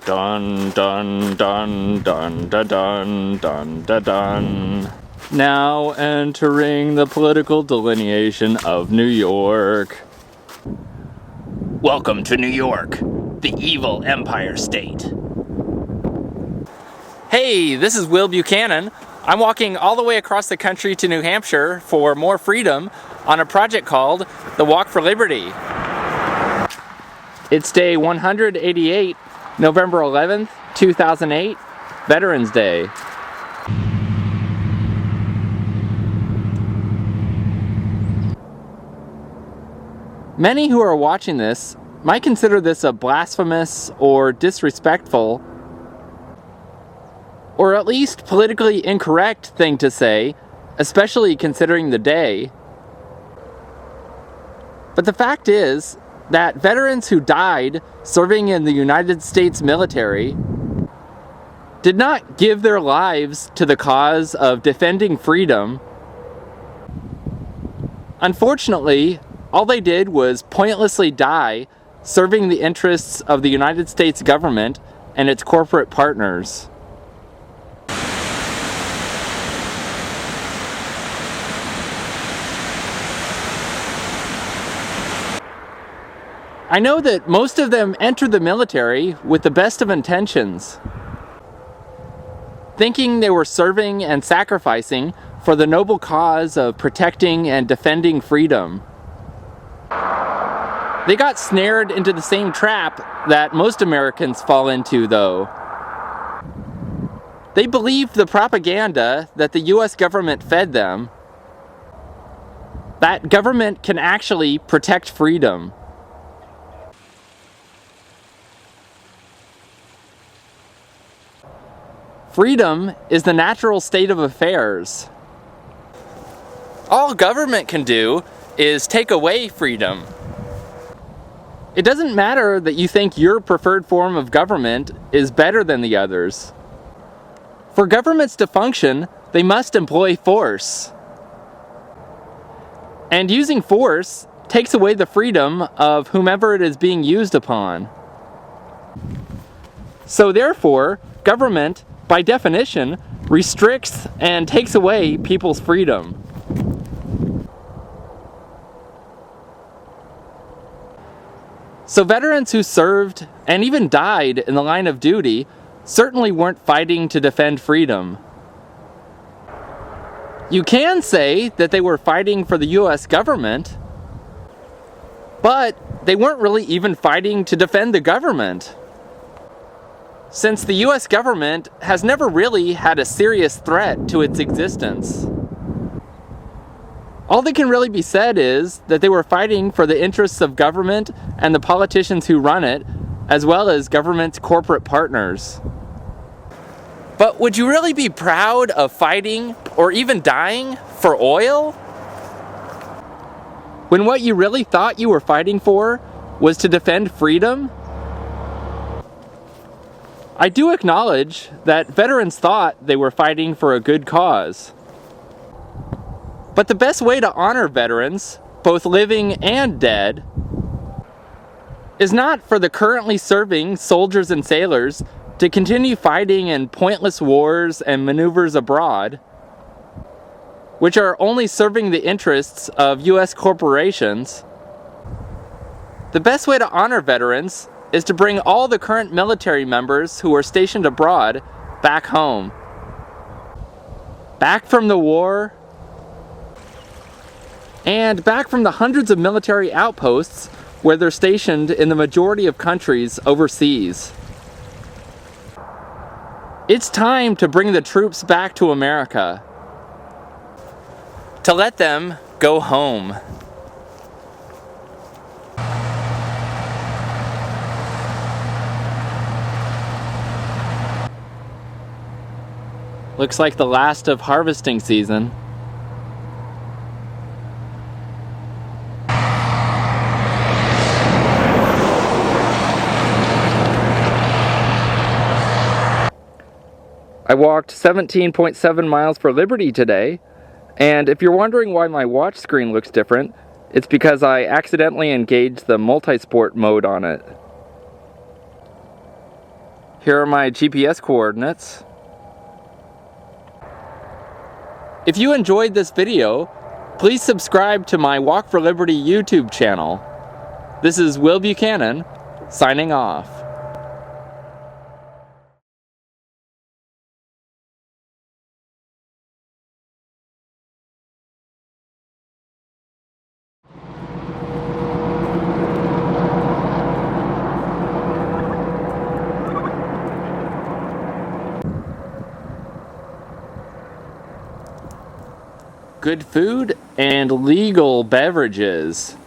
Dun dun dun dun dun dun dun dun dun. Now entering the political delineation of New York. Welcome to New York, the evil empire state. Hey, this is Will Buchanan. I'm walking all the way across the country to New Hampshire for more freedom on a project called the Walk for Liberty. It's day 188, November 11th, 2008, Veterans Day. Many who are watching this might consider this a blasphemous or disrespectful, or at least politically incorrect thing to say, especially considering the day. But the fact is that veterans who died serving in the United States military did not give their lives to the cause of defending freedom. Unfortunately, all they did was pointlessly die serving the interests of the United States government and its corporate partners. I know that most of them entered the military with the best of intentions, thinking they were serving and sacrificing for the noble cause of protecting and defending freedom. They got snared into the same trap that most Americans fall into, though. They believed the propaganda that the US government fed them, that government can actually protect freedom. Freedom is the natural state of affairs. All government can do is take away freedom. It doesn't matter that you think your preferred form of government is better than the others. For governments to function, they must employ force. And using force takes away the freedom of whomever it is being used upon. So therefore, government, by definition, restricts and takes away people's freedom. So veterans who served and even died in the line of duty certainly weren't fighting to defend freedom. You can say that they were fighting for the US government, but they weren't really even fighting to defend the government, since the US government has never really had a serious threat to its existence. All that can really be said is that they were fighting for the interests of government and the politicians who run it, as well as government's corporate partners. But would you really be proud of fighting, or even dying, for oil? When what you really thought you were fighting for was to defend freedom? I do acknowledge that veterans thought they were fighting for a good cause. But the best way to honor veterans, both living and dead, is not for the currently serving soldiers and sailors to continue fighting in pointless wars and maneuvers abroad, which are only serving the interests of US corporations. The best way to honor veterans is to bring all the current military members who are stationed abroad back home. Back from the war, and back from the hundreds of military outposts where they're stationed in the majority of countries overseas. It's time to bring the troops back to America, to let them go home. Looks like the last of harvesting season. I walked 17.7 miles for Liberty today, and if you're wondering why my watch screen looks different, it's because I accidentally engaged the multi-sport mode on it. Here are my GPS coordinates. If you enjoyed this video, please subscribe to my Walk for Liberty YouTube channel. This is Will Buchanan, signing off. Good food and legal beverages.